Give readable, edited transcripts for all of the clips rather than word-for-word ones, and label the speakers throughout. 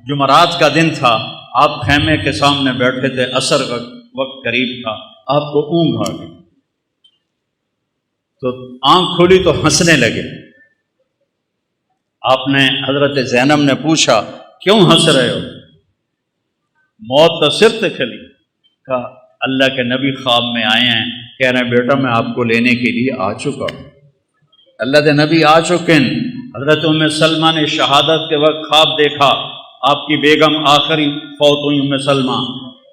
Speaker 1: جمعرات کا دن تھا، آپ خیمے کے سامنے بیٹھے تھے، عصر کا وقت قریب تھا، آپ کو اونگ آ گئی تو آنکھ کھلی تو ہنسنے لگے۔ آپ نے حضرت زینب نے پوچھا کیوں ہنس رہے ہو؟ موت تو سر تک کھلی۔ کہا اللہ کے نبی خواب میں آئے ہیں، کہہ رہے ہیں بیٹا میں آپ کو لینے کے لیے آ چکا ہوں۔ اللہ کے نبی آ چکے ہیں۔ حضرت ام سلمہ نے شہادت کے وقت خواب دیکھا، آپ کی بیگم آخری فوت ہوئی ام سلمہ،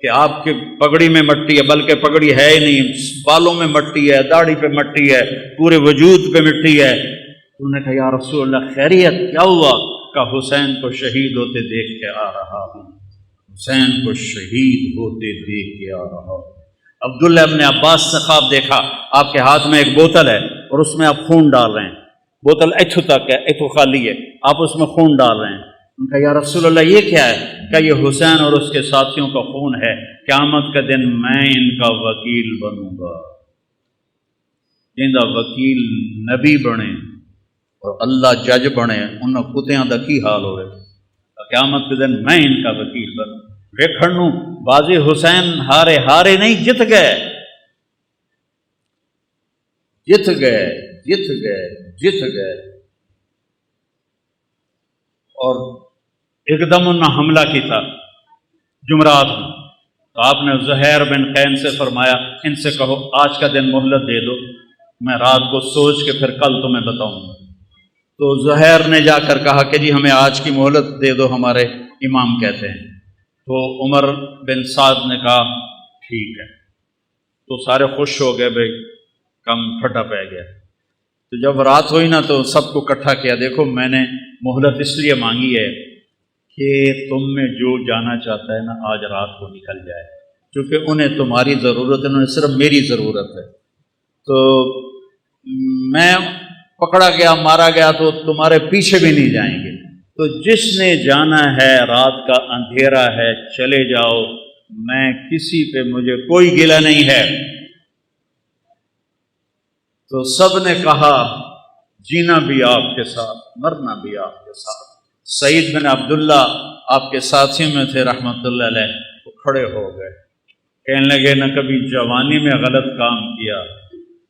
Speaker 1: کہ آپ کی پگڑی میں مٹی ہے، بلکہ پگڑی ہے ہی نہیں، بالوں میں مٹی ہے، داڑھی پہ مٹی ہے، پورے وجود پہ مٹی ہے۔ انہوں نے کہا یا رسول اللہ خیریت کیا ہوا؟ کہا حسین کو شہید ہوتے دیکھ کے آ رہا ہوں، حسین کو شہید ہوتے دیکھ کے آ رہا ہوں۔ عبداللہ ابن عباس نے خواب دیکھا، آپ کے ہاتھ میں ایک بوتل ہے اور اس میں آپ خون ڈال رہے ہیں، بوتل ایتھو تک ہے، ایتھو خالی ہے، آپ اس میں خون ڈال رہے ہیں۔ ان کا یا رسول اللہ یہ کیا ہے؟ کہ یہ حسین اور اس کے ساتھیوں کا خون ہے، قیامت کا دن میں ان کا وکیل بنوں گا۔ جنہاں وکیل نبی بنے اور اللہ جج بنے، انہاں کتیاں دا کی حال ہوئے؟ قیامت کے دن میں ان کا وکیل بنوں۔ ویکھنوں بازی حسین ہارے نہیں، جت گئے جت گئے جت گئے جت گئے۔ اور ایک دم انہوں نے حملہ کیا جمعرات میں، تو آپ نے زہیر بن قین سے فرمایا ان سے کہو آج کا دن مہلت دے دو، میں رات کو سوچ کے پھر کل تمہیں بتاؤں گا۔ تو زہیر نے جا کر کہا کہ جی ہمیں آج کی مہلت دے دو، ہمارے امام کہتے ہیں۔ تو عمر بن سعد نے کہا ٹھیک ہے۔ تو سارے خوش ہو گئے، بھائی کم پھٹا پہ گیا۔ تو جب رات ہوئی نا تو سب کو اکٹھا کیا، دیکھو میں نے مہلت اس لیے مانگی ہے کہ تم میں جو جانا چاہتا ہے نا آج رات کو نکل جائے، کیونکہ انہیں تمہاری ضرورت ہے، انہیں صرف میری ضرورت ہے۔ تو میں پکڑا گیا، مارا گیا تو تمہارے پیچھے بھی نہیں جائیں گے، تو جس نے جانا ہے رات کا اندھیرا ہے چلے جاؤ، میں کسی پہ مجھے کوئی گلہ نہیں ہے۔ تو سب نے کہا جینا بھی آپ کے ساتھ، مرنا بھی آپ کے ساتھ۔ سعید بن عبداللہ آپ کے ساتھیوں میں تھے رحمۃ اللہ علیہ، وہ کھڑے ہو گئے، کہنے لگے نہ کبھی جوانی میں غلط کام کیا،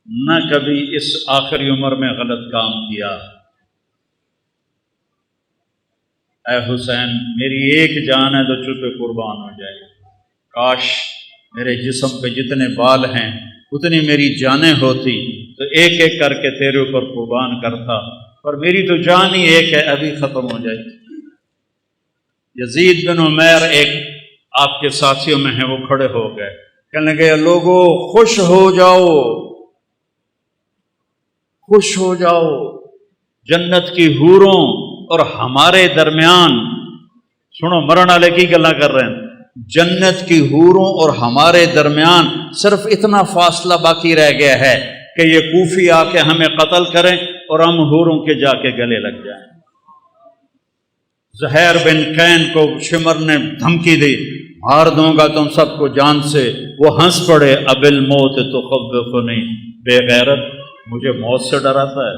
Speaker 1: نہ کبھی اس آخری عمر میں غلط کام کیا۔ اے حسین میری ایک جان ہے تو چپے قربان ہو جائے، کاش میرے جسم پہ جتنے بال ہیں اتنی میری جانیں ہوتی تو ایک ایک کر کے تیرے اوپر قربان کرتا، پر میری تو جان ہی ایک ہے، ابھی ختم ہو جائے۔ یزید بن عمیر ایک آپ کے ساتھیوں میں ہیں، وہ کھڑے ہو گئے، کہنے لگے لوگوں خوش ہو جاؤ، خوش ہو جاؤ، جنت کی حوروں اور ہمارے درمیان، سنو مرن والے کی گلا کر رہے ہیں، جنت کی حوروں اور ہمارے درمیان صرف اتنا فاصلہ باقی رہ گیا ہے کہ یہ کوفی آ کے ہمیں قتل کریں اور ہم حوروں کے جا کے گلے لگ جائیں۔ زہیر بن قین کو شمر نے دھمکی دی، مار دوں گا تم سب کو جان سے۔ وہ ہنس پڑے، اب الموت تخوفنی، بے غیرت مجھے موت سے ڈراتا ہے،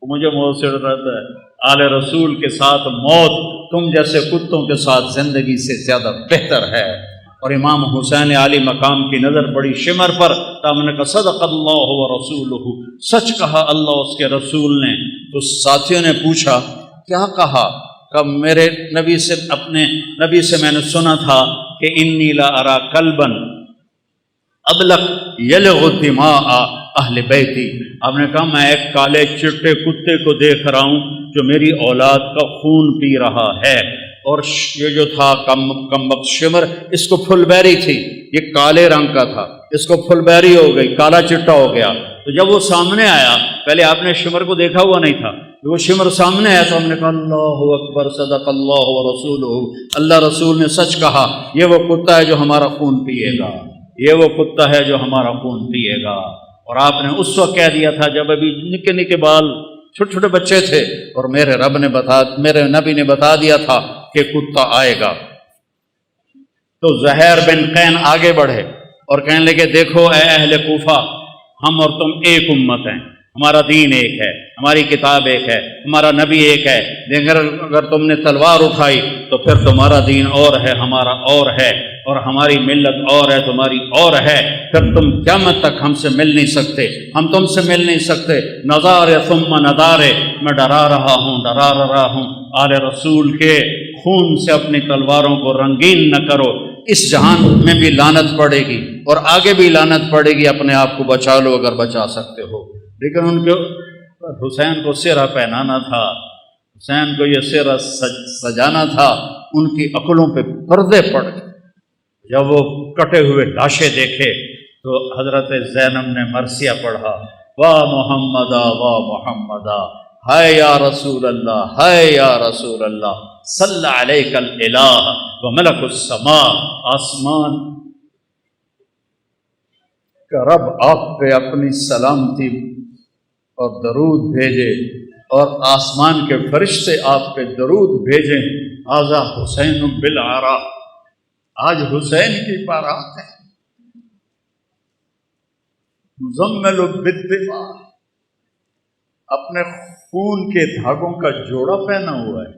Speaker 1: مجھے موت سے ڈراتا ہے۔ آل رسول کے ساتھ موت تم جیسے کتوں کے ساتھ زندگی سے زیادہ بہتر ہے۔ اور امام حسین عالی مقام کی نظر پڑی شمر پر، تو ہم نے کہا صدق اللہ و رسولہ، سچ کہا اللہ اس کے رسول نے۔ تو ساتھیوں نے پوچھا کیا کہا؟ کہ میرے نبی سے، اپنے نبی سے میں نے سنا تھا کہ انی لا ارا کلبا ابلغ یلغ دماء اہل بیتی۔ آپ نے کہا میں ایک کالے چٹے کتے کو دیکھ رہا ہوں جو میری اولاد کا خون پی رہا ہے۔ اور یہ جو تھا کم وقت شمر، اس کو پھل بیری تھی، یہ کالے رنگ کا تھا، اس کو پھل بیری ہو گئی، کالا چٹا ہو گیا۔ تو جب وہ سامنے آیا، پہلے آپ نے شمر کو دیکھا ہوا نہیں تھا، وہ شمر سامنے آیا تو ہم نے کہا اللہ اکبر صدق اللہ و رسولہ، اللہ رسول نے سچ کہا، یہ وہ کتا ہے جو ہمارا خون پیے گا، یہ وہ کتا ہے جو ہمارا خون پیے گا۔ اور آپ نے اس وقت کہہ دیا تھا جب ابھی نکے نکے بال چھوٹے چھوٹے بچے تھے، اور میرے نبی نے بتا دیا تھا کہ کتا آئے گا۔ تو زہیر بن قین آگے بڑھے اور کہنے لگے دیکھو اے اہل کوفہ، ہم اور تم ایک امت ہیں، ہمارا دین ایک ہے، ہماری کتاب ایک ہے، ہمارا نبی ایک ہے، لیکن اگر تم نے تلوار اٹھائی تو پھر تمہارا دین اور ہے، ہمارا اور ہے، اور ہماری ملت اور ہے، تمہاری اور ہے، پھر تم قیامت تک ہم سے مل نہیں سکتے، ہم تم سے مل نہیں سکتے۔ نظارے ثم نظارے، میں ڈرا رہا ہوں آل رسول کے خون سے اپنی تلواروں کو رنگین نہ کرو، اس جہان میں بھی لعنت پڑے گی اور آگے بھی لعنت پڑے گی، اپنے آپ کو بچا لو اگر بچا سکتے ہو۔ لیکن ان کو حسین کو سرہ پہنانا تھا، حسین کو یہ سرہ سجانا تھا، ان کی عقلوں پہ پردے پڑ گئے۔ جب وہ کٹے ہوئے لاشیں دیکھے تو حضرت زینب نے مرثیہ پڑھا، واہ محمدا واہ محمدا، ہائے یا رسول اللہ، ہائے یا رسول اللہ، صلی علیک الالہ وملک السماء، آسمان کا رب آپ پہ اپنی سلامتی اور درود بھیجے، اور آسمان کے فرشتے آپ پہ درود بھیجیں۔ ھذا حسین بالعراء، آج حسین کی بارات ہے، مزمل بالدماء، اپنے خون کے دھاگوں کا جوڑا پہنا ہوا ہے،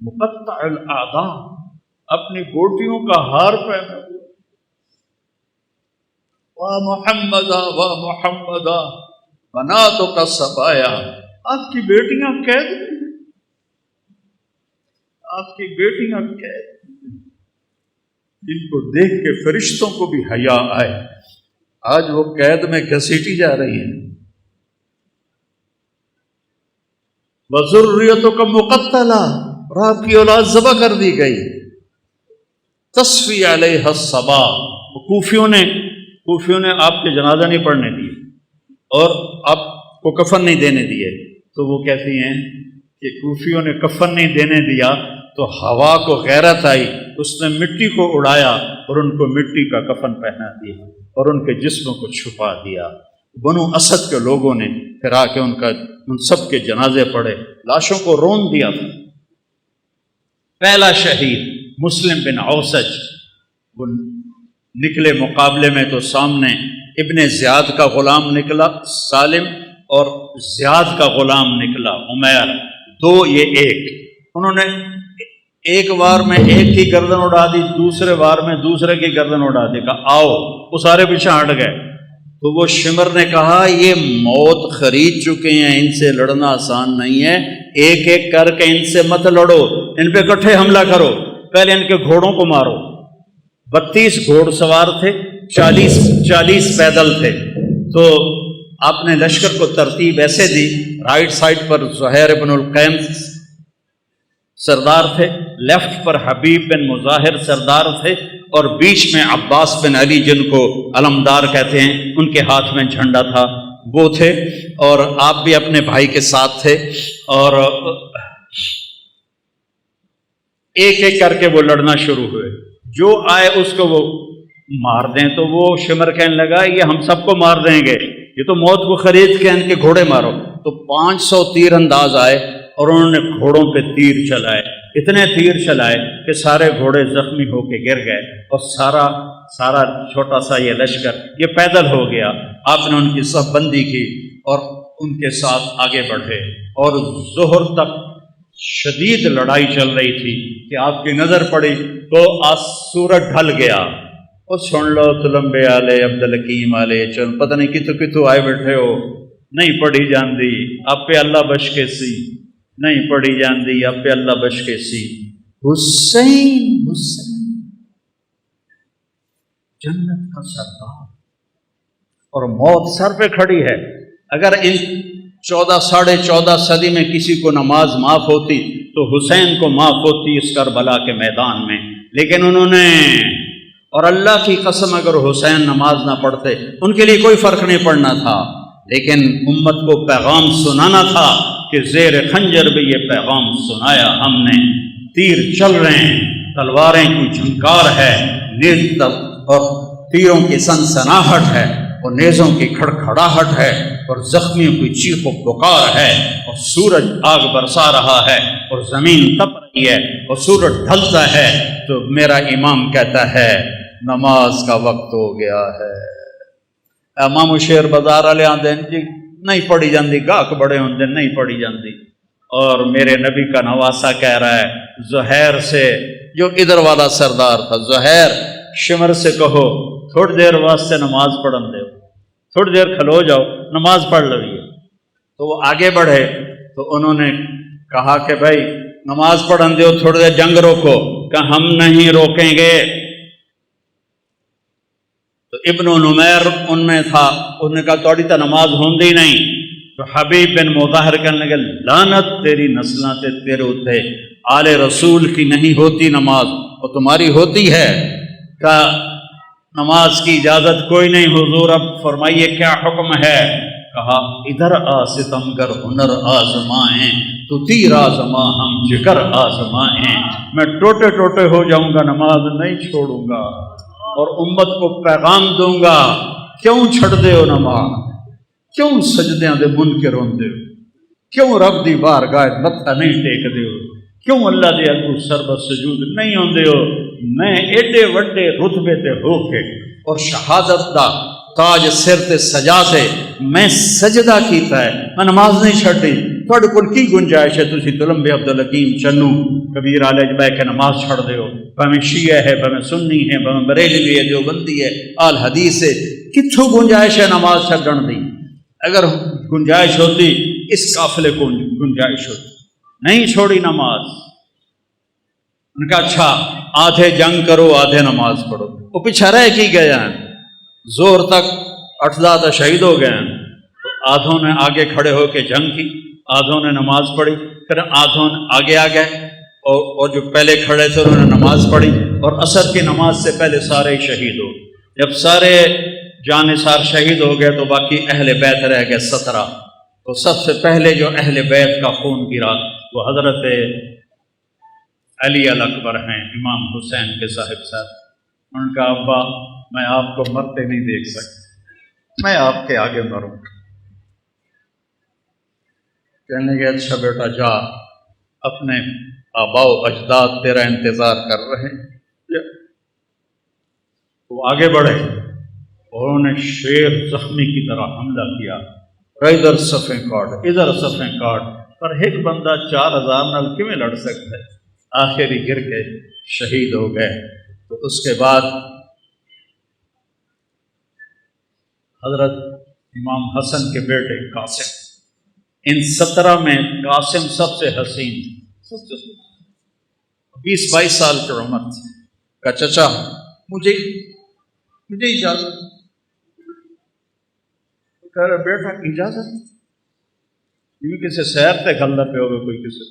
Speaker 1: مقطع الاعضاء، اپنی گوٹیوں کا ہار پہنا ہوا ہے، واہ محمدا واہ محمدا بناتوں کا سبایا، آپ کی بیٹیاں قید ہیں، آپ کی بیٹیاں قید ہیں، جن کو دیکھ کے فرشتوں کو بھی حیا آئے، آج وہ قید میں گھسیٹی جا رہی ہیں۔ وذریتوں کا مقتلہ، اور آپ کی اولاد ذبح کر دی گئی۔ تصفی علیہ الصبا، کوفیوں نے آپ کے جنازہ نہیں پڑھنے دیے اور آپ کو کفن نہیں دینے دیے، تو وہ کہتی ہیں کہ کوفیوں نے کفن نہیں دینے دیا تو ہوا کو غیرت آئی، اس نے مٹی کو اڑایا اور ان کو مٹی کا کفن پہنا دیا اور ان کے جسموں کو چھپا دیا۔ بنو اسد کے لوگوں نے پھر آ کے ان سب کے جنازے پڑھے، لاشوں کو رون دیا تھا۔ پہلا شہید مسلم بن اوسج، وہ نکلے مقابلے میں تو سامنے ابن زیاد کا غلام نکلا سالم، اور زیاد کا غلام نکلا عمیر، دو یہ ایک، انہوں نے ایک وار میں ایک کی گردن اڑا دی، دوسرے وار میں دوسرے کی گردن اڑا دی، کہا آؤ، وہ سارے پیچھے ہٹ گئے۔ تو وہ شمر نے کہا یہ موت خرید چکے ہیں، ان سے لڑنا آسان نہیں ہے، ایک ایک کر کے ان سے مت لڑو، ان پہ اکٹھے حملہ کرو، پہلے ان کے گھوڑوں کو مارو۔ 32 گھوڑ سوار تھے، 40 پیدل تھے، تو آپ نے لشکر کو ترتیب ایسے دی، رائٹ سائڈ پر زہیر بن القیم سردار تھے، لیفٹ پر حبیب بن مظاہر سردار تھے، اور بیچ میں عباس بن علی جن کو علمدار کہتے ہیں، ان کے ہاتھ میں جھنڈا تھا، وہ تھے، اور آپ بھی اپنے بھائی کے ساتھ تھے، اور ایک ایک کر کے وہ لڑنا شروع ہوئے، جو آئے اس کو وہ مار دیں۔ تو وہ شمر کہنے لگا یہ ہم سب کو مار دیں گے، یہ تو موت کو خرید کے ان کے گھوڑے مارو۔ تو 500 تیر انداز آئے اور انہوں نے گھوڑوں پہ تیر چلائے، اتنے تیر چلائے کہ سارے گھوڑے زخمی ہو کے گر گئے، اور سارا چھوٹا سا یہ لشکر یہ پیدل ہو گیا۔ آپ نے ان کی صف بندی کی اور ان کے ساتھ آگے بڑھے، اور ظہر تک شدید لڑائی چل رہی تھی کہ آپ کی نظر پڑی تو سورج ڈھل گیا، اور سن لو تلمبے آلے عبدالحکیم آلے، چل پتہ نہیں کتوں آئے بیٹھے ہو، نہیں پڑھی جاندی آپ پہ اللہ بش کے سی، نہیں پڑھی جاندی آپ پہ اللہ بش کے سی۔ حسین جنت کا سردار، اور موت سر پہ کھڑی ہے۔ اگر ان 14 صدی میں کسی کو نماز معاف ہوتی تو حسین کو معاف ہوتی اس کربلا کے میدان میں، لیکن انہوں نے، اور اللہ کی قسم اگر حسین نماز نہ پڑھتے ان کے لیے کوئی فرق نہیں پڑنا تھا، لیکن امت کو پیغام سنانا تھا کہ زیر خنجر بھی یہ پیغام سنایا ہم نے، تیر چل رہے ہیں، تلواریں کی جھنکار ہے، نیز اور تیروں کی سنسناہٹ ہے، اور نیزوں کی کھڑکھڑاہٹ ہے، اور زخمیوں کی چیخ و پکار ہے، اور سورج آگ برسا رہا ہے، اور زمین تپ رہی ہے، اور سورج ڈھلتا ہے، تو میرا امام کہتا ہے نماز کا وقت ہو گیا ہے۔ امام شیر بازار والے آتے ہیں جی نہیں پڑھی جاندی، گاہک بڑے ہوندے نہیں پڑھی جاندی۔ اور میرے نبی کا نواسا کہہ رہا ہے زہیر سے، جو ادھر والا سردار تھا، زہیر شمر سے کہو تھوڑی دیر واسطے نماز پڑھن دے، تھوڑی دیر کھلو جاؤ نماز پڑھ لویے۔ تو وہ آگے بڑھے تو انہوں نے کہا کہ بھائی نماز پڑھن دیو، تھوڑی دیر جنگ روکو، کہ ہم نہیں روکیں گے۔ تو ابن نمیر ان میں تھا، انہوں نے کہا توڑی تا نماز ہوندی نہیں۔ تو حبیب بن مظاہر کہنے لگے لعنت تیری نسلاں تے تیرے اتے، آل رسول کی نہیں ہوتی نماز اور تمہاری ہوتی ہے۔ کہ نماز کی اجازت کوئی نہیں حضور، اب فرمائیے کیا حکم ہے؟ کہا ادھر آ ستمگر ہنر آزمائیں، تو تیر آزما ہم جگر آزمائیں۔ میں ٹوٹے ٹوٹے ہو جاؤں گا، نماز نہیں چھوڑوں گا اور امت کو پیغام دوں گا۔ کیوں چھڑ دے ہو نماز؟ کیوں سجدیاں دے منکر ہوندے ہو؟ کیوں رب دی بارگاہ متھا نہیں ٹیک دے ہو؟ کیوں اللہ دے اگوں سربت سجود نہیں ہوندے ہو؟ میں ایڈے وڈے رتبے تے ہو کے اور شہادت دا تاج سر تے سجا تے میں سجدہ کیتا ہے، میں نماز نہیں چھڑی۔ تھوڑے کول کی گنجائش ہے تسی تلمبے عبدالحکیم چنو کبیر علیہ جبہ کے نماز چھڑ دے ہو؟ بھاویں شیعہ ہے، بھاویں سنی ہے، بھاویں بریلوی ہے، دیوبندی ہے، آل حدیث ہے، کتھوں گنجائش ہے نماز چھڑن دی؟ اگر گنجائش ہوتی اس قافلے کو گنجائش ہوتی، نہیں چھوڑی نماز۔ ان کا اچھا آدھے جنگ کرو آدھے نماز پڑھو، وہ پیچھے رہ کی گئے ہیں، زور تک 8 شہید ہو گئے ہیں۔ آدھوں نے آگے کھڑے ہو کے جنگ کی، آدھوں نے نماز پڑھی، پھر آدھوں آگے آ گئے اور جو پہلے کھڑے تھے انہوں نے نماز پڑھی، اور عصر کی نماز سے پہلے سارے شہید ہو۔ جب سارے جانثار شہید ہو گئے تو باقی اہل بیت رہ گئے 17۔ تو سب سے پہلے جو اہل بیت کا خون گرا وہ حضرت علی الاکبر ہیں، امام حسین کے صاحب۔ ان کا ابا میں آپ کو مرتے نہیں دیکھ سکتا، میں آپ کے آگے مروں۔ کہنے لگے اچھا بیٹا جا، اپنے آباء و اجداد تیرا انتظار کر رہے ہیں۔ وہ آگے بڑھے، انہوں نے شیر زخمی کی طرح حملہ کیا، ادھر صفیں کاٹ ادھر صفیں کاٹ، پر ایک بندہ 4000 نال کیویں لڑ سکتا ہے؟ آخری گر کے شہید ہو گئے۔ تو اس کے بعد حضرت امام حسن کے بیٹے قاسم، ان 17 میں قاسم سب سے حسین، 20-22 سال کی عمر تھی۔ کہا چچا مجھے اجازت؟ کہہ رہے بیٹا اجازت؟ یہ کسی سیر پہ گھلنا پہ ہوگا کوئی کسی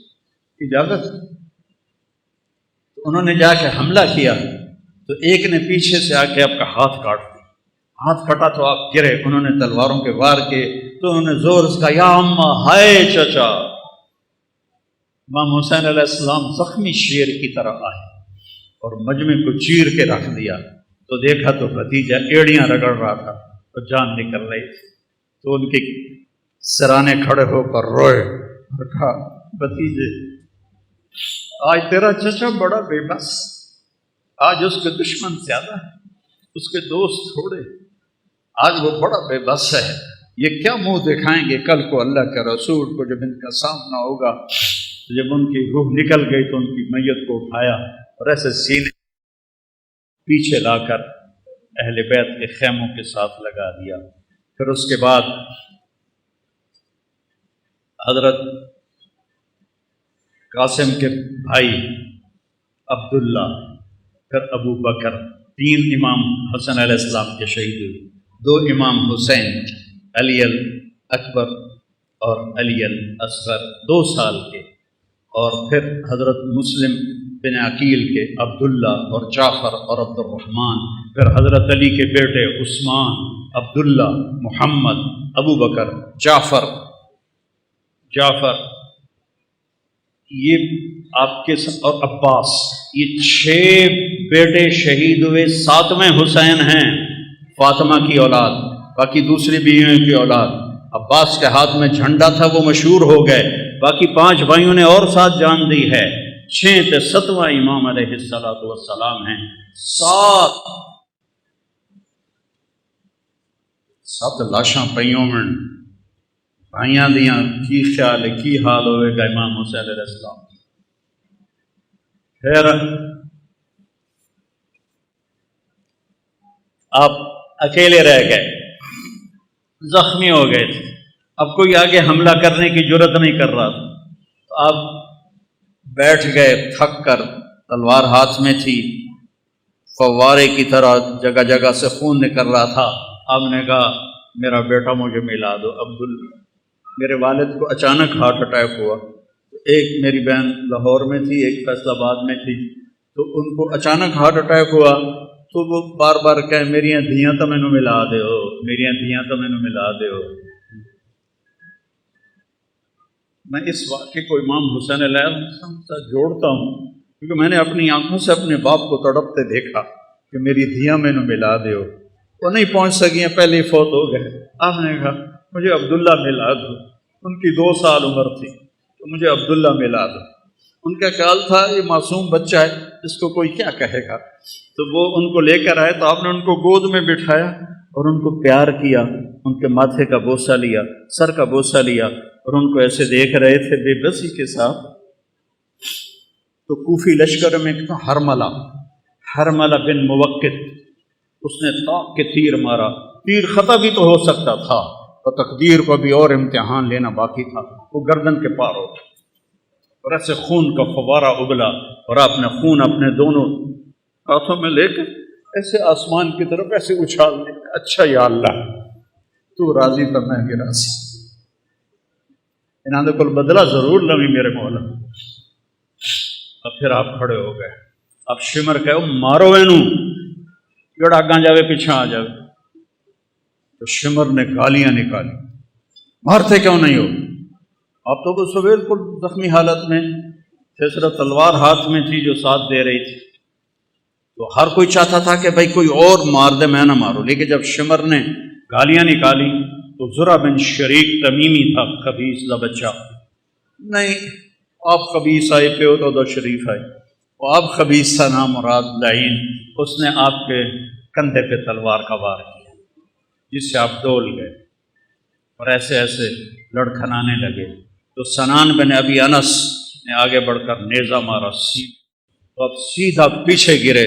Speaker 1: اجازت؟ تو انہوں نے جا کے حملہ کیا تو ایک نے پیچھے سے آ کے آپ کا ہاتھ کاٹ دیا، ہاتھ کٹا تو آپ گرے، انہوں نے تلواروں کے وار کیے تو انہوں نے زور سے کہا یا اماں ہائے چچا۔ امام حسین علیہ السلام زخمی شیر کی طرح آئے اور مجمع کو چیر کے رکھ دیا، تو دیکھا تو بھتیجا ایڑیاں رگڑ رہا تھا تو جان نکل رہی تھی۔ تو ان کے سرانے کھڑے ہو کر روئے اور کہا بھتیجے آج تیرا چچا بڑا بے بس، آج اس کے دشمن زیادہ ہے، اس کے دوست تھوڑے، آج وہ بڑا بے بس ہے، یہ کیا منہ دکھائیں گے کل کو اللہ کے رسول کو جب ان کا سامنا ہوگا۔ جب ان کی روح نکل گئی تو ان کی میت کو اٹھایا اور ایسے سینے پیچھے لا کر اہل بیت کے خیموں کے ساتھ لگا دیا۔ پھر اس کے بعد حضرت قاسم کے بھائی عبداللہ، پھر ابو بکر، 3 امام حسن علیہ السلام کے شہید ہوئے، 2 امام حسین، علی الاکبر اور علی الاصغر 2 سال کے، اور پھر حضرت مسلم بن عقیل کے عبداللہ اور جعفر اور عبد الرحمن، پھر حضرت علی کے بیٹے عثمان، عبداللہ، محمد، ابو بکر، جعفر، یہ آپ کے اور عباس، یہ 6 بیٹے شہید ہوئے۔ 7ویں حسین ہیں فاطمہ کی اولاد، باقی دوسری بیویوں کی اولاد۔ عباس کے ہاتھ میں جھنڈا تھا، وہ مشہور ہو گئے، باقی 5 بھائیوں نے اور ساتھ جان دی ہے۔ 6 تے 7واں امام علیہ السلام ہیں۔ 7 لاشاں پئیوں میں بھائیاں دیاں کی خیال کی حال ہوئے گا امام حسین علیہ السلام۔ پھر آپ اکیلے رہ گئے، زخمی ہو گئے تھے، اب کوئی آگے حملہ کرنے کی جرت نہیں کر رہا تھا، تو آپ بیٹھ گئے تھک کر، تلوار ہاتھ میں تھی، فوارے کی طرح جگہ جگہ سے خون نکل رہا تھا۔ آپ نے کہا میرا بیٹا مجھے ملا دو عبداللہ۔ میرے والد کو اچانک ہارٹ اٹیک ہوا، ایک میری بہن لاہور میں تھی، ایک فیصل آباد میں تھی، تو ان کو اچانک ہارٹ اٹیک ہوا، تو وہ بار بار کہیں میری دھیاں تو مینوں ملا دیو، میری دھیاں تو مینوں ملا دیو۔ میں اس واقعے کو امام حسین علیہ السلام سے جوڑتا ہوں کیونکہ میں نے اپنی آنکھوں سے اپنے باپ کو تڑپتے دیکھا کہ میری دھیاں مینوں ملا دیو۔ وہ نہیں پہنچ سکیں، پہلے ہی فوت ہو گئے۔ آپ نے کہا مجھے عبداللہ ملا دو، ان کی 2 سال عمر تھی، تو مجھے عبداللہ ملا دو۔ ان کا خیال تھا یہ معصوم بچہ ہے، اس کو کوئی کیا کہے گا، تو وہ ان کو لے کر آئے، تو آپ نے ان کو گود میں بٹھایا اور ان کو پیار کیا، ان کے ماتھے کا بوسہ لیا، سر کا بوسہ لیا، اور ان کو ایسے دیکھ رہے تھے بے بسی کے ساتھ۔ تو کوفی لشکر میں ایک تھا حرملہ بن موقت، اس نے طاق کے تیر مارا، تیر خطا بھی تو ہو سکتا تھا، تو تقدیر کو بھی اور امتحان لینا باقی تھا، وہ گردن کے پار ہو گیا، اور ایسے خون کا فوارہ ابلا، اور آپ نے خون اپنے دونوں ہاتھوں میں لے کر ایسے آسمان کی طرف ایسے اچھال دیا۔ اچھا یا اللہ تو راضی تو میں بھی راضی، انہوں نے کل بدلہ ضرور لوی میرے مولا۔ اور پھر آپ کھڑے ہو گئے، آپ شمر کہو مارو اینو جڑا آگاں جاوے پیچھا آ جاوے۔ تو شمر نے گالیاں نکالی، مارتے کیوں نہیں ہو؟ آپ تو اس بالکل زخمی حالت میں تھے، صرف تلوار ہاتھ میں تھی جو ساتھ دے رہی تھی، تو ہر کوئی چاہتا تھا کہ بھائی کوئی اور مار دے، میں نہ مارو۔ لیکن جب شمر نے گالیاں نکالی تو زرہ بن شریک تمیمی تھا، خبیث کا بچہ، نہیں آپ خبیث آئے پہ ہو تو شریف آئے، وہ آپ خبیث تھا نام مراد لعین، اس نے آپ کے کندھے پہ تلوار کا وار کیا، جس سے آپ ڈول گئے اور ایسے ایسے لڑکھنانے لگے۔ تو سنان بن ابی انس نے آگے بڑھ کر نیزہ مارا، تو اب سیدھا پیچھے گرے،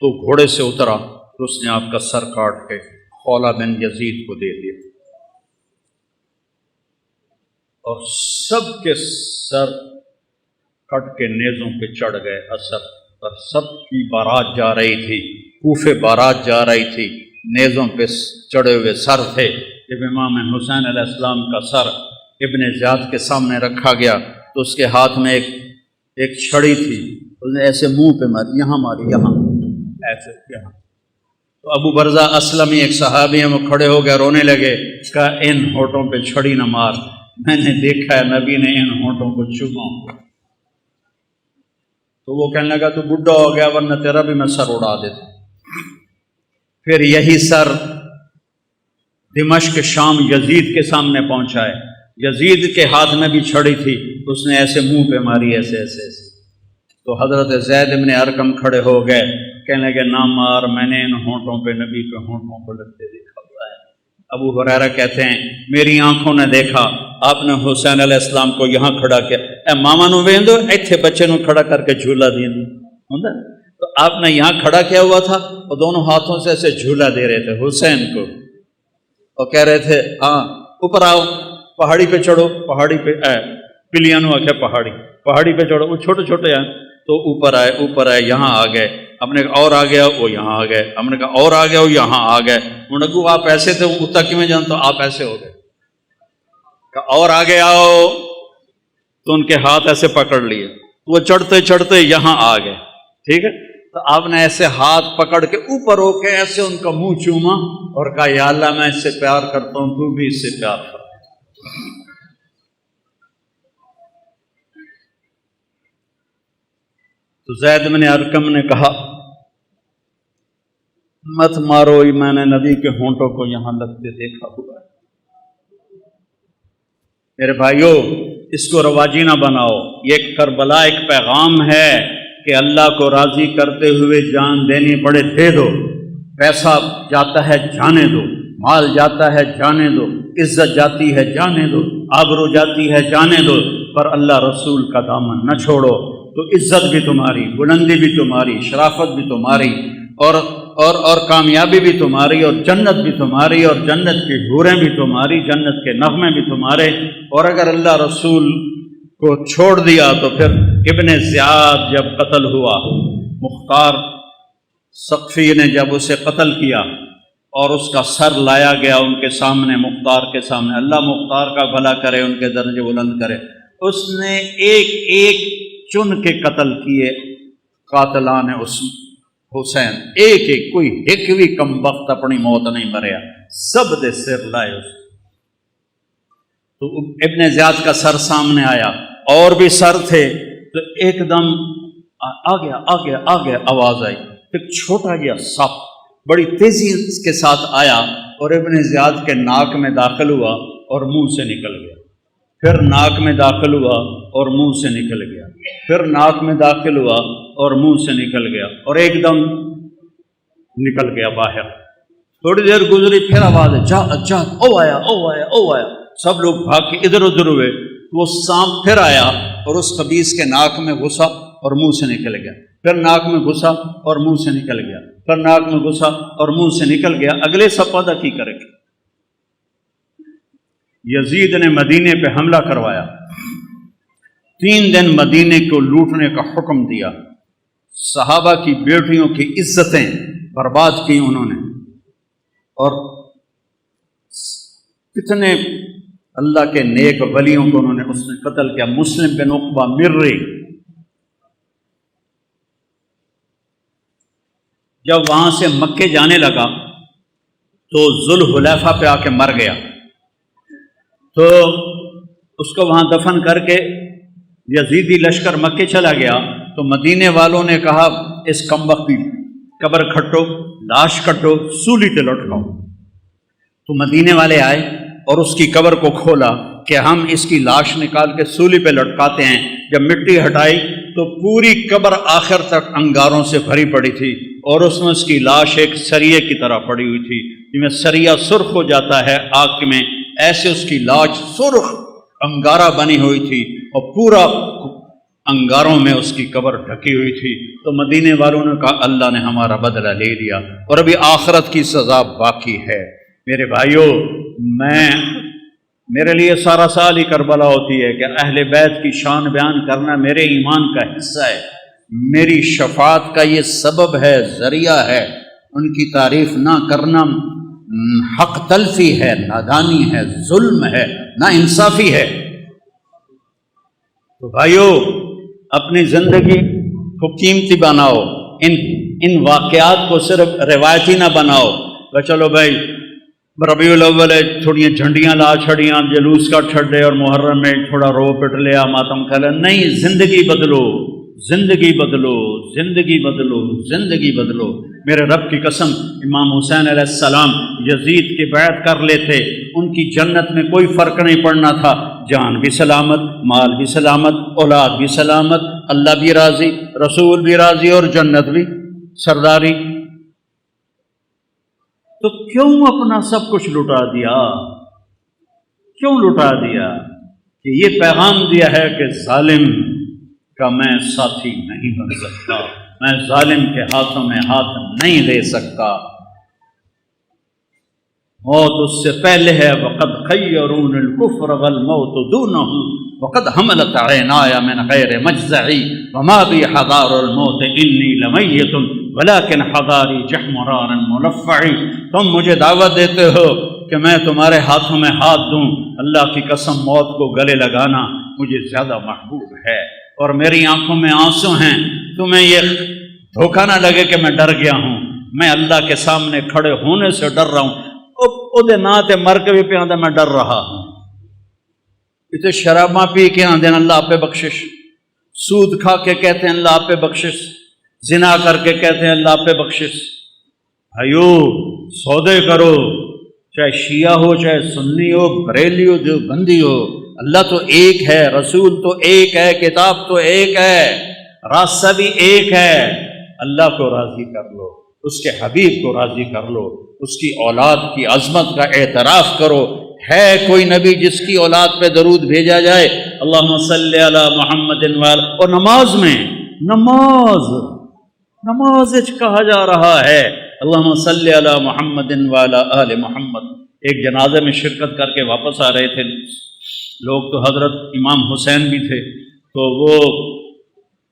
Speaker 1: تو گھوڑے سے اترا تو اس نے آپ کا سر کاٹ کے خولہ بن یزید کو دے دیا، اور سب کے سر کٹ کے نیزوں پہ چڑھ گئے اثر پر۔ سب کی بارات جا رہی تھی، کوفے بارات جا رہی تھی، نیزوں پہ چڑھے ہوئے سر تھے۔ جب امام حسین علیہ السلام کا سر ابن زیاد کے سامنے رکھا گیا تو اس کے ہاتھ میں ایک چھڑی تھی، اس نے ایسے منہ پہ ماری، یہاں ماری، یہاں ایسے یہاں۔ تو ابو برزہ اسلمی ایک صحابی ہیں، وہ کھڑے ہو گئے، رونے لگے، کہا ان ہونٹوں پہ چھڑی نہ مار، میں نے دیکھا ہے نبی نے ان ہونٹوں کو چوما۔ تو وہ کہنے لگا تو بڈھا ہو گیا، ورنہ تیرا بھی میں سر اڑا دیتا۔ پھر یہی سر دمشق شام یزید کے سامنے پہنچا ہے، یزید کے ہاتھ میں بھی چھڑی تھی، اس نے ایسے منہ پہ ماری، ایسے ایسے ایسے۔ تو حضرت زید بن ارقم کھڑے ہو گئے، کہنے لگے نہ مار، میں نے ان ہونٹوں پہ نبی کے ہونٹوں کو لگتے دیکھا ہوا ہے۔ ابو ہریرہ کہتے ہیں میری آنکھوں نے دیکھا آپ نے حسین علیہ السلام کو یہاں کھڑا کیا، اے ماما نو ویندو ایتھے بچے نو کھڑا کر کے جھولا دین ہوندا، تو آپ نے یہاں کھڑا کیا ہوا تھا، اور دونوں ہاتھوں سے ایسے جھولا دے رہے تھے حسین کو، اور کہہ رہے تھے ہاں اوپر آؤ، پہاڑی پہ چڑھو، پہاڑی پہ پلیاں نو آکھیا پہاڑی پہ چڑھو، وہ چھوٹے چھوٹے ہیں تو اوپر آئے، یہاں آ گئے۔ ہم نے کہا اور آ گیا، وہ یہاں آ گئے، ہم نے کہا اور آ گیا، وہ یہاں آ گئے۔ انہوں نے کہا آپ ایسے تھے، اتنا کیوں جانتا، آپ ایسے ہو گئے، کہا اور آگے آؤ، تو ان کے ہاتھ ایسے پکڑ لیے، وہ چڑھتے چڑھتے یہاں آ گئے، ٹھیک ہے۔ تو آپ نے ایسے ہاتھ پکڑ کے اوپر ہو کے ایسے ان کا منہ چوما اور کہا یا اللہ میں اس سے پیار کرتا ہوں، تو بھی اس سے پیار کر۔ تو زید بن ارقم نے کہا مت مارو، میں نے نبی کے ہونٹوں کو یہاں لگتے دیکھا ہوا ہے۔ میرے بھائیو اس کو رواجی نہ بناؤ، یہ کربلا ایک پیغام ہے کہ اللہ کو راضی کرتے ہوئے جان دینی پڑے دے دو، پیسہ جاتا ہے جانے دو، مال جاتا ہے جانے دو، عزت جاتی ہے جانے دو، آبرو جاتی ہے جانے دو، پر اللہ رسول کا دامن نہ چھوڑو، تو عزت بھی تمہاری، بلندی بھی تمہاری، شرافت بھی تمہاری، اور کامیابی بھی تمہاری، اور جنت بھی تمہاری، اور جنت کی حوریں بھی تمہاری، جنت کے نغمے بھی تمہارے۔ اور اگر اللہ رسول کو چھوڑ دیا تو پھر ابن زیاد جب قتل ہوا، مختار ثقفی نے جب اسے قتل کیا اور اس کا سر لایا گیا ان کے سامنے، مختار کے سامنے، اللہ مختار کا بھلا کرے، ان کے درجے بلند کرے، اس نے ایک ایک چن کے قتل کیے قاتلان حسین، ایک ایک، کوئی ایک بھی کم وقت اپنی موت نہیں مریا، سب دے سر لائے اس۔ تو ابن زیاد کا سر سامنے آیا، اور بھی سر تھے، تو ایک دم آ گیا آواز آئی، ایک چھوٹا جہا سپ بڑی تیزی کے ساتھ آیا اور ابن زیاد کے ناک میں داخل ہوا اور منہ سے نکل گیا، پھر ناک میں داخل ہوا اور منہ سے نکل گیا، پھر ناک میں داخل ہوا اور منہ سے نکل گیا، اور ایک دم نکل گیا باہر۔ تھوڑی دیر گزری، پھر آواز ہے جا او آیا، سب لوگ بھاگ کے ادھر ادھر ہوئے، وہ سانپ پھر آیا اور اس خبیث کے ناک میں گھسا اور منہ سے نکل گیا، پھر ناک میں گھسا اور منہ سے نکل گیا، پھر ناک میں گھسا اور منہ سے نکل گیا۔ اگلے سپادہ کی کرے گا؟ یزید نے مدینے پہ حملہ کروایا، 3 دن مدینے کو لوٹنے کا حکم دیا، صحابہ کی بیٹیوں کی عزتیں برباد کی انہوں نے، اور کتنے اللہ کے نیک ولیوں کو انہوں نے اس نے قتل کیا۔ مسلم بن عقبہ مرری جب وہاں سے مکے جانے لگا تو ذوالحلیفہ پہ آ کے مر گیا، تو اس کو وہاں دفن کر کے یزیدی لشکر مکے چلا گیا، تو مدینے والوں نے کہا اس کم وقت کی قبر کھٹو، لاش کٹو، سولی پہ لٹکاؤ۔ تو مدینے والے آئے اور اس کی قبر کو کھولا کہ ہم اس کی لاش نکال کے سولی پہ لٹکاتے ہیں۔ جب مٹی ہٹائی تو پوری قبر آخر تک انگاروں سے بھری پڑی تھی، اور اس میں اس کی لاش ایک سریے کی طرح پڑی ہوئی تھی، جس میں سریا سرخ ہو جاتا ہے آگ میں، ایسے اس کی لاش سرخ انگارہ بنی ہوئی تھی، اور پورا انگاروں میں اس کی قبر ڈھکی ہوئی تھی۔ تو مدینے والوں نے کہا اللہ نے ہمارا بدلہ لے لیا، اور ابھی آخرت کی سزا باقی ہے۔ میرے بھائیوں، میرے لیے سارا سال ہی کربلا ہوتی ہے کہ اہل بیت کی شان بیان کرنا میرے ایمان کا حصہ ہے، میری شفاعت کا یہ سبب ہے، ذریعہ ہے۔ ان کی تعریف نہ کرنا حق تلفی ہے، نادانی ہے، ظلم ہے، نا انصافی ہے۔ تو بھائیو، اپنی زندگی کو قیمتی بناؤ، ان واقعات کو صرف روایتی نہ بناؤ کہ چلو بھائی ربیع الاول تھوڑی جھنڈیاں لا چھڑیاں، جلوس کا چھڑے، اور محرم میں تھوڑا رو پٹ لیا، ماتم کھلا۔ نہیں، زندگی بدلو، زندگی بدلو، زندگی بدلو، زندگی بدلو۔ میرے رب کی قسم، امام حسین علیہ السلام یزید کی بیعت کر لیتے، ان کی جنت میں کوئی فرق نہیں پڑنا تھا، جان بھی سلامت، مال بھی سلامت، اولاد بھی سلامت، اللہ بھی راضی، رسول بھی راضی، اور جنت بھی سرداری۔ تو کیوں اپنا سب کچھ لٹا دیا؟ کیوں لٹا دیا؟ کہ یہ پیغام دیا ہے کہ ظالم کا میں ساتھی نہیں بن سکتا، میں ظالم کے ہاتھوں میں ہاتھ نہیں دے سکتا۔ موت اس سے پہلے ہے، وقد خیرون الکفر والموت دونہ، وقد حملت عینایا من غیر مجزعی، وما بی حضار الموت انی لمیت ولیکن حضاری جحمران ملفعی۔ تم مجھے دعوت دیتے ہو کہ میں تمہارے ہاتھوں میں ہاتھ دوں، اللہ کی قسم موت کو گلے لگانا مجھے زیادہ محبوب ہے، اور میری آنکھوں میں آنسو ہیں۔ تمہیں یہ دھوکہ نہ لگے کہ میں ڈر گیا ہوں، میں اللہ کے سامنے کھڑے ہونے سے ڈر رہا ہوں۔ او ناتے مر کے بھی پہ آدھا میں ڈر رہا ہوں۔ اسے شراباں پی کے آدھے اللہ آپ پہ بخشش، سود کھا کے کہتے ہیں اللہ آپ پہ بخشش، زنا کر کے کہتے ہیں اللہ آپ پہ بخشش۔ بھائیو، سودے کرو، چاہے شیعہ ہو، چاہے سنی ہو، بریلی ہو، جو بندی ہو، اللہ تو ایک ہے، رسول تو ایک ہے، کتاب تو ایک ہے، راستہ بھی ایک ہے۔ اللہ کو راضی کر لو، اس کے حبیب کو راضی کر لو، اس کی اولاد کی عظمت کا اعتراف کرو، ہے کوئی نبی جس کی اولاد پہ درود بھیجا جائے؟ اللہم صلی علی محمد وعلی، اور نماز میں نماز کہا جا رہا ہے اللہم صلی علی محمد وعلی آل محمد۔ ایک جنازے میں شرکت کر کے واپس آ رہے تھے لوگ، تو حضرت امام حسین بھی تھے، تو وہ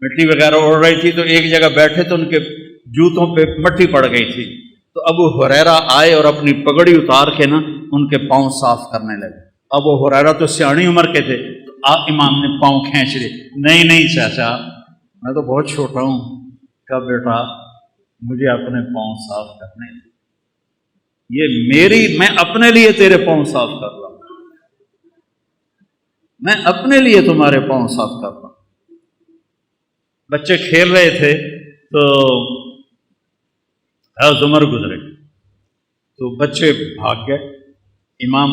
Speaker 1: مٹی وغیرہ اڑ رہی تھی، تو ایک جگہ بیٹھے تو ان کے جوتوں پہ مٹی پڑ گئی تھی، تو ابو ہریرہ آئے اور اپنی پگڑی اتار کے نا ان کے پاؤں صاف کرنے لگے۔ ابو ہریرہ تو سیاਣੀ عمر کے تھے، تو امام نے پاؤں کھینچ لیے، نہیں چاچا میں تو بہت چھوٹا ہوں۔ کہا بیٹا مجھے اپنے پاؤں صاف کرنے دے، میں اپنے لیے تیرے پاؤں صاف کر رہا ہوں، میں اپنے لیے تمہارے پاؤں صاف کر رہا ہوں۔ بچے کھیل رہے تھے تو عمر گزرے، تو بچے بھاگ گئے، امام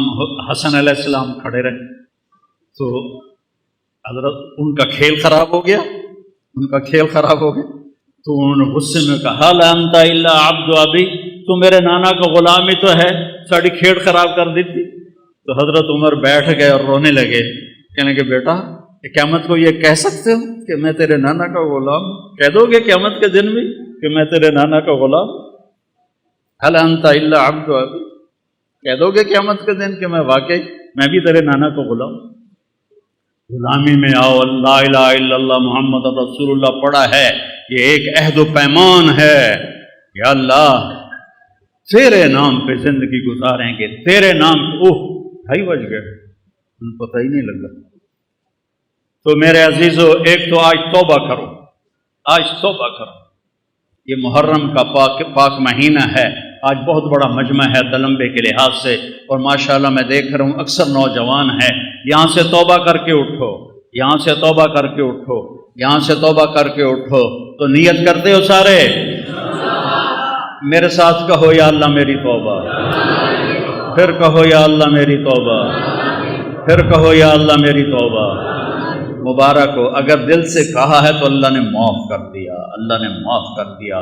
Speaker 1: حسن علیہ السلام کھڑے رہے، تو حضرت ان کا کھیل خراب ہو گیا، تو انہوں نے غصے میں کہا لا انت الا عبد ابی، تو میرے نانا کا غلام ہی تو ہے، ساری کھیل خراب کر دی تھی۔ تو حضرت عمر بیٹھ گئے اور رونے لگے، کہنے کہ بیٹا قیامت کو یہ کہہ سکتے ہو کہ میں تیرے نانا کا غلام؟ کہہ دو گے قیامت کے دن بھی کہ میں تیرے نانا کا غلام؟ هل انت الا عبد ابی، کہہ دو گے قیامت کے دن کہ میں بھی تیرے نانا کا غلام؟ غلامی میں آؤ، لا الہ الا اللہ محمد رسول اللہ پڑھا ہے، یہ ایک عہد و پیمان ہے، یا اللہ تیرے نام پہ زندگی گزاریں گے، تیرے نام پہ۔ ڈھائی بج گئے، پتہ ہی نہیں لگا۔ تو میرے عزیزو، ایک تو آج توبہ کرو، یہ محرم کا پاک مہینہ ہے، آج بہت بڑا مجمع ہے دلمبے کے لحاظ سے، اور ماشاءاللہ میں دیکھ رہا ہوں اکثر نوجوان ہیں، یہاں سے توبہ کر کے اٹھو، یہاں سے توبہ کر کے اٹھو، یہاں سے توبہ کر کے اٹھو۔ تو نیت کرتے ہو سارے؟ میرے ساتھ کہو یا اللہ میری توبہ، پھر کہو یا اللہ میری توبہ، پھر کہو یا اللہ میری توبہ۔ مبارک ہو، اگر دل سے کہا ہے تو اللہ نے معاف کر دیا، اللہ نے معاف کر دیا۔